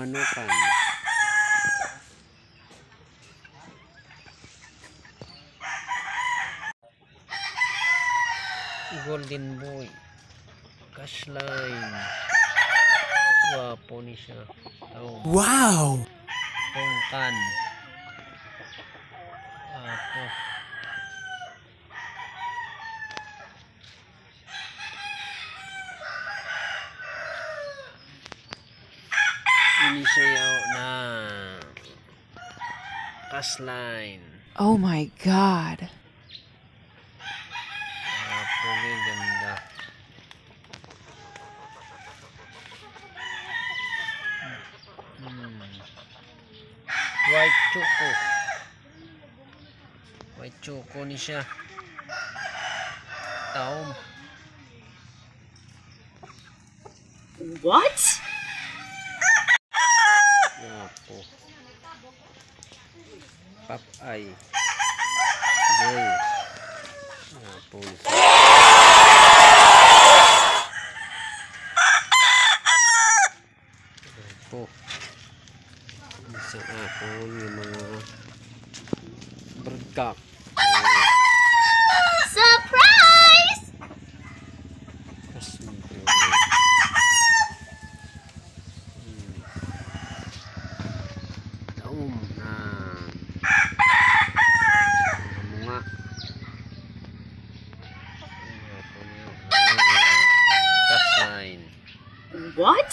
manukan. Golden boy. Cashline. Wapo ni siya. Wow! Tungkan. Wapo. Ini sayaw na Cashline. Oh my God. Wapo ni ganda. White choco. White choco ni siya. Taom. What? Wapo. Popeye. Girl. Wapo ni siya. Wapo. Isang apple yung mga bergak. Surprise! Taom na mga Cashline. What?